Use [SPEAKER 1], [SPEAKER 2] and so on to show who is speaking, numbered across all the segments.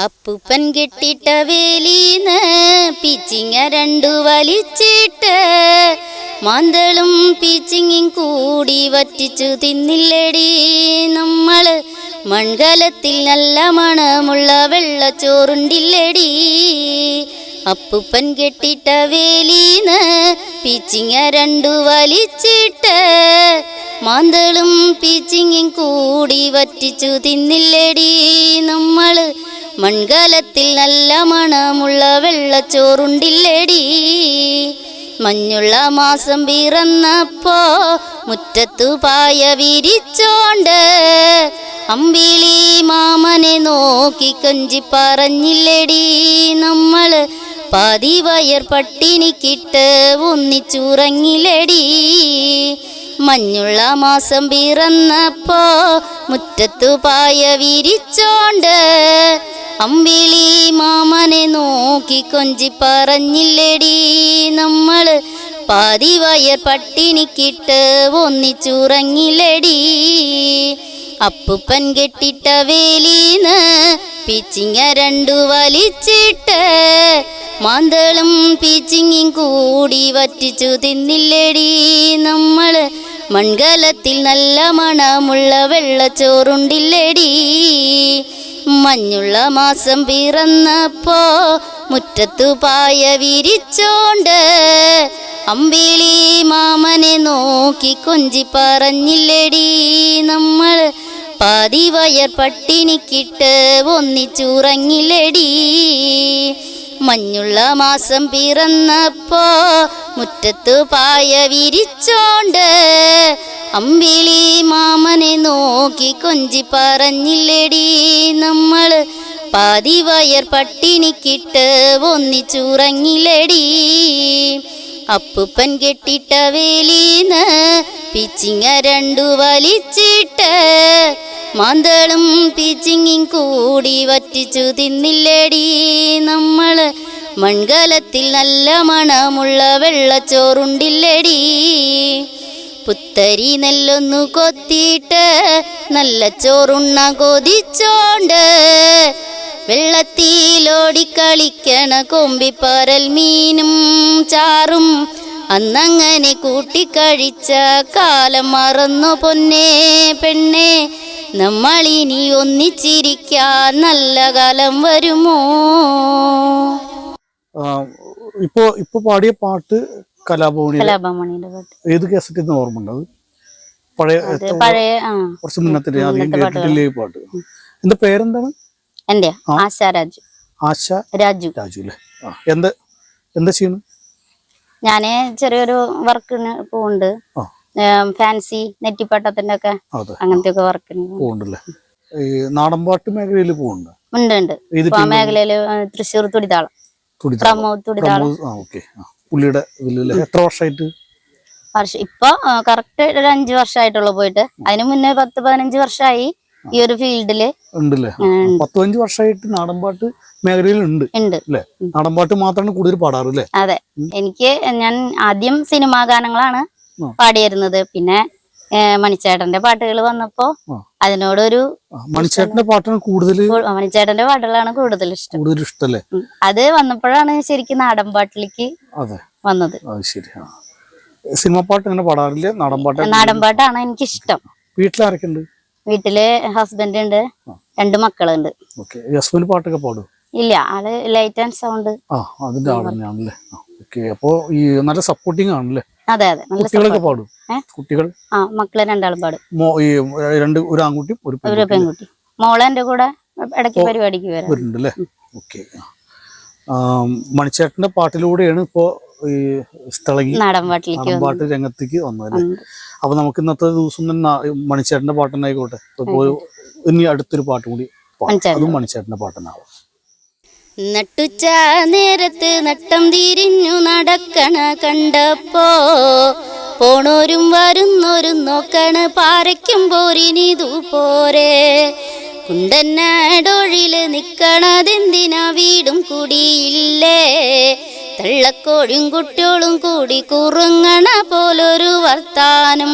[SPEAKER 1] അപ്പൂപ്പൻ കെട്ടിട്ട വേലീന്ന് പിച്ചിങ്ങ രണ്ടു വലിച്ചിട്ട് മാന്തളും പിച്ചിങ്ങും കൂടി വറ്റിച്ചു തിന്നില്ലടി നമ്മള്. മൺകലത്തിൽ നല്ല മണമുള്ള വെള്ളച്ചോറുണ്ടില്ലടി. അപ്പൂപ്പൻ കെട്ടിട്ട വേലീന്ന് പിച്ചിങ്ങ രണ്ടു വലിച്ചിട്ട് മാന്തളും പിച്ചിങ്ങും കൂടി വറ്റിച്ചു തിന്നില്ലടി നമ്മള്. മൺകലത്തിൽ നല്ല മണമുള്ള വെള്ളച്ചോറുണ്ടില്ലടി. മഞ്ഞുള്ള മാസം പിറന്നപ്പോ മുറ്റത്തു പായ വിരിച്ചോണ്ട് അമ്പിളി മാമനെ നോക്കി കൊഞ്ചി പറഞ്ഞില്ലടി നമ്മള്. പാതി വയർ പട്ടിണിക്കിട്ട് ഒന്നിച്ചുറങ്ങില്ലടി. മഞ്ഞുള്ള മാസം പിറന്നപ്പോ മുറ്റത്തു പായ വിരിച്ചോണ്ട് അമ്പിളി മാമനെ നോക്കി കൊഞ്ചി പറഞ്ഞില്ലടി നമ്മള്. പാതി വയർ പട്ടിണിക്കിട്ട് ഒന്നിച്ചുറങ്ങില്ലടി. അപ്പൂപ്പൻ കെട്ടിട്ട വേലീന്ന് പിച്ചിങ്ങ രണ്ടു വലിച്ചിട്ട് മാന്തളും പിച്ചിങ്ങും കൂടി വറ്റിച്ചു തിന്നില്ലടി നമ്മള്. മൺകലത്തിൽ നല്ല മണമുള്ള വെള്ളച്ചോറുണ്ടില്ലടി. മഞ്ഞുള്ള മാസം പിറന്നപ്പോ മുറ്റത്തു പായ വിരിച്ചോണ്ട് അമ്പിളി മാമനെ നോക്കി കൊഞ്ചി പറഞ്ഞില്ലടി നമ്മള്. പാതി വയർ പട്ടിണിക്കിട്ട് ഒന്നിച്ചുറങ്ങില്ലടി. മഞ്ഞുള്ള മാസം പിറന്നപ്പോ മുറ്റത്തു പായ വിരിച്ചോണ്ട് അമ്പിളി മാമനെ നോക്കി കൊഞ്ചി പറഞ്ഞില്ലടി നമ്മള്. പാതി വയർ പട്ടിണിക്കിട്ട് ഒന്നിച്ചുറങ്ങില്ലടി. അപ്പൂപ്പൻ കെട്ടിട്ട വേലീന്ന് പിച്ചിങ്ങ രണ്ടു വലിച്ചിട്ട് മാന്തളും പിച്ചിങ്ങും കൂടി വറ്റിച്ചു തിന്നില്ലടി നമ്മള്. മൺകലത്തിൽ നല്ല മണമുള്ള വെള്ളച്ചോറുണ്ടില്ലടി. പുത്തരി നെല്ലൊന്നു കൊത്തിയിട്ട് നല്ല ചോറുണ്ണ കൊതിച്ചോണ്ട് വെള്ളത്തിലോടിക്കളിക്കണ കൊമ്പിപ്പരൽ മീനും ചാറും അന്നങ്ങനെ കൂട്ടിക്കഴിച്ച കാലം മറന്നു പൊന്നേ പെണ്ണേ. നമ്മളിനി ഒന്നിച്ചിരിക്കാൻ നല്ല കാലം വരുമോ?
[SPEAKER 2] ഇപ്പൊ പാടിയ പാട്ട്
[SPEAKER 1] കലാഭവനിയുടെ
[SPEAKER 2] പാട്ട് ഏത് കേസറ്റ് ഓർമ്മ? പഴയ കുറച്ച് മുന്നത്തെ പാട്ട്. എന്റെ പേരെന്താണ്?
[SPEAKER 1] എന്റെ ആശ രാജു.
[SPEAKER 2] ആശ രാജു അല്ലേ? എന്താ ചെയ്യുന്നു?
[SPEAKER 1] ഞാന് ചെറിയൊരു വർക്കിന് പോകുന്നുണ്ട്. ഫാൻസി നെറ്റിപ്പട്ടത്തിന്റെ ഒക്കെ അങ്ങനത്തെ ഒക്കെ വർക്കിന്
[SPEAKER 2] പോകുന്നുണ്ടല്ലേ? നാടൻപാട്ട് മേഖലയിൽ പോകുന്നുണ്ട്.
[SPEAKER 1] ഉണ്ട്. ആ മേഖലയില് തൃശ്ശൂർ തുടിതാളം.
[SPEAKER 2] പുള്ളിയുടെ എത്ര വർഷമായിട്ട്?
[SPEAKER 1] ഇപ്പൊ കറക്റ്റ് ഒരു 5 വർഷമായിട്ടുള്ളൂ പോയിട്ട്. അതിന് മുന്നേ 10-15 വർഷമായി ഈ ഒരു ഫീൽഡില്
[SPEAKER 2] ഉണ്ടല്ലേ? 10-15 വർഷമായിട്ട് നാടൻപാട്ട് മേഖലയിൽ ഉണ്ട് അല്ലേ? നാടൻപാട്ട് മാത്രമാണ് കൂടുതൽ പാടാറ് അല്ലേ?
[SPEAKER 1] അതെ. ഞാൻ ആദ്യം സിനിമാ ഗാനങ്ങളാണ് പാടിയിരുന്നത്. പിന്നെ മണിച്ചേട്ടന്റെ പാട്ടുകൾ വന്നപ്പോ അതിനോടൊരു
[SPEAKER 2] മണിച്ചേട്ടന്റെ പാട്ടാണ്
[SPEAKER 1] മണിച്ചേട്ടന്റെ പാട്ടുകളാണ് കൂടുതൽ ഇഷ്ടം. അത് വന്നപ്പോഴാണ് ശരിക്കും നാടൻപാട്ടിലേക്ക് വന്നത്.
[SPEAKER 2] സിനിമ പാട്ട് അങ്ങനെ പാടാറില്ല?
[SPEAKER 1] നാടൻപാട്ടാണ് എനിക്കിഷ്ടം.
[SPEAKER 2] വീട്ടിലാരൊക്കെ ഉണ്ട്?
[SPEAKER 1] വീട്ടില് ഹസ്ബൻഡ് ഉണ്ട്, 2 മക്കളുണ്ട്.
[SPEAKER 2] ഹസ്ബൻഡ് പാട്ടൊക്കെ പാടും?
[SPEAKER 1] ഇല്ല, ആള് ലൈറ്റ് ആൻഡ് സൗണ്ട്
[SPEAKER 2] അതിന്റെ ആളാണല്ലേ? അപ്പൊ ഈ നല്ല സപ്പോർട്ടിങ് ആണല്ലേ?
[SPEAKER 1] അതെ അതെ.
[SPEAKER 2] കുട്ടികളൊക്കെ പാടും? കുട്ടികൾ
[SPEAKER 1] മക്കള് 2 ആളും പാടും.
[SPEAKER 2] ഒരു ആൺകുട്ടിയും
[SPEAKER 1] ഒരു പെൺകുട്ടി. മോളെ എന്റെ കൂടെ ഇടയ്ക്ക് പരിപാടിക്ക്
[SPEAKER 2] വരുന്നുണ്ടല്ലേ? ഓക്കെ. മണിച്ചേട്ടന്റെ പാട്ടിലൂടെയാണ് ഇപ്പോ ഈ നാടൻപാട്ട് രംഗത്തേക്ക് വന്നത്. അപ്പൊ നമുക്ക് ഇന്നത്തെ ദിവസം തന്നെ മണിച്ചേട്ടന്റെ പാട്ടുണ്ടായിക്കോട്ടെ. ഇനി അടുത്തൊരു പാട്ടും കൂടി അതും മണിച്ചേട്ടന്റെ പാട്ടുണ്ടാവും.
[SPEAKER 1] നട്ടുച്ച നേരത്ത് നട്ടം തിരിഞ്ഞു നടക്കണ കണ്ടപ്പോ പോണോരും വരുന്നോരും നോക്കണ പാരയ്ക്കും പോരിനിതു പോരെ. കുണ്ടന്നടൊഴില് നിക്കണതെന്തിനാ വീടും കുടിയില്ലേ? തള്ളക്കോഴിയും കുട്ടിയോളും കൂടി കുറുങ്ങണ പോലൊരു വർത്താനം.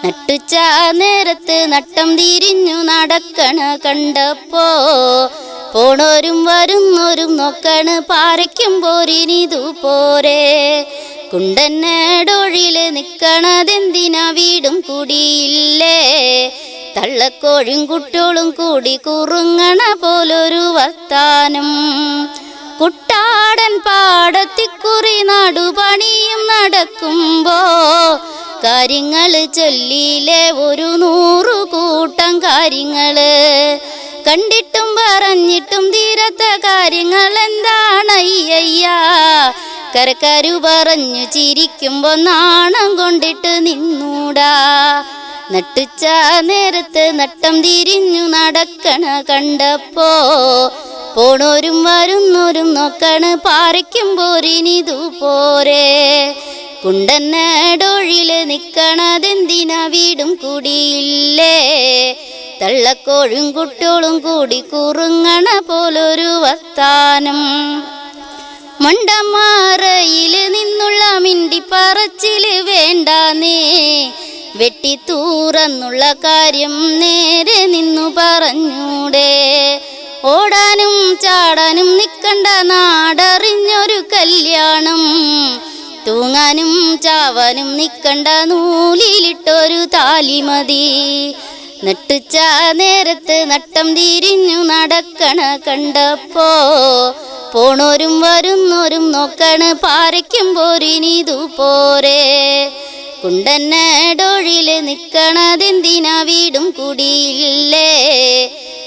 [SPEAKER 1] നട്ടുച്ച നേരത്ത് നട്ടം തിരിഞ്ഞു നടക്കണ കണ്ടപ്പോ പോണോരും വരുന്നോരും നോക്കണ് പാരയ്ക്കും പോരിനിതു പോരെ. കുണ്ടന്നേടൊഴില് നിക്കണതെന്തിനാ വീടും കുടിയില്ലേ. തള്ളക്കോഴും കുട്ടികളും കൂടി കുറുങ്ങണ പോലൊരു വർത്താനം. കുട്ടാടൻ പാടത്തിക്കുറി നാടുപണിയും നടക്കുമ്പോ കാര്യങ്ങള് ചൊല്ലിയിലെ ഒരു 100 കൂട്ടം കാര്യങ്ങള്. കണ്ടിട്ടും പറഞ്ഞിട്ടും തീരാത്ത കാര്യങ്ങൾ എന്താണയ്യ. കരക്കാരു പറഞ്ഞു ചിരിക്കുമ്പോ നാണം കൊണ്ടിട്ട് നിന്നൂടാ. നട്ടുച്ച നേരത്ത് നട്ടം തിരിഞ്ഞു നടക്കണ കണ്ടപ്പോ പോണോരും വരുന്നോരും നോക്കണ് പാരയ്ക്കും പോരിനിതു പോരെ. കുണ്ടന്നേടൊഴില് നിക്കണതെന്തിനാ വീടും കുടിയില്ലേ. തള്ളക്കോഴും കുട്ടികളും കൂടി കുറുങ്ങണ പോലൊരു വർത്താനം. മണ്ടമാറയില് നിന്നുള്ള മിണ്ടിപ്പറച്ചില് വേണ്ടാന്നേ. വെട്ടിത്തൂറന്നുള്ള കാര്യം നേരെ നിന്നു പറഞ്ഞൂടെ. ഓടാനും ചാടാനും നിക്കണ്ട നാടറിഞ്ഞൊരു കല്യാണം. തൂങ്ങാനും ചാവാനും നിക്കണ്ട നൂലിലിട്ടൊരു താലിമതി. നട്ടുച്ച നേരത്ത് നട്ടം തിരിഞ്ഞു നടക്കണ കണ്ടപ്പോ പോണോരും വരുന്നോരും നോക്കണ് പാരയ്ക്കും പോരിനിതു പോരെ. കുണ്ടന്നേടൊഴില് നിക്കണതെന്തിനാ വീടും കുടിയില്ലേ.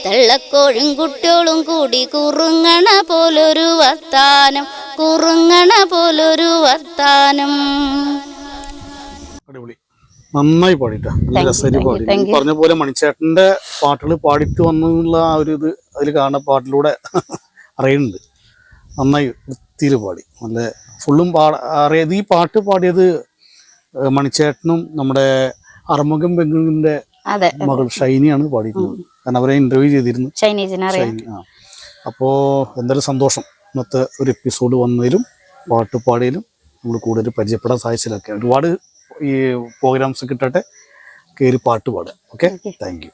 [SPEAKER 1] തള്ളക്കോഴും കുട്ടികളും കൂടി കുറുങ്ങണ പോലൊരു വർത്താനം. കുറുങ്ങണ പോലൊരു വർത്താനം.
[SPEAKER 2] അടിപൊളി, നന്നായി പാടിട്ടാ, നല്ല രസമായിട്ട് പാടി. പറഞ്ഞ പോലെ മണിച്ചേട്ടന്റെ പാട്ടുകൾ പാടിട്ട് വന്നുള്ള ആ ഒരു ഇത് അതിൽ കാണുന്ന പാട്ടിലൂടെ അറിയുന്നുണ്ട്. നന്നായി വൃത്തിയിൽ പാടി, നല്ല ഫുള്ളും അറിയാത്. ഈ പാട്ട് പാടിയത് മണിച്ചേട്ടനും നമ്മുടെ അറുമുഖം ബംഗുവിന്റെ മകൾ ഷൈനിയാണ് പാടിയിരുന്നത്. കാരണം അവരെ ഇന്റർവ്യൂ ചെയ്തിരുന്നു, ഷൈനി. അപ്പോ എന്തായാലും സന്തോഷം ഇന്നത്തെ ഒരു എപ്പിസോഡ് വന്നതിലും പാട്ട് പാടിയതിലും നമ്മൾ കൂടുതൽ പരിചയപ്പെടാൻ സാധിച്ചതിലൊക്കെ. ഒരുപാട് ഈ പ്രോഗ്രാംസ് കിട്ടട്ടെ, കയറി പാട്ട് പാടുക. Okay, thank you.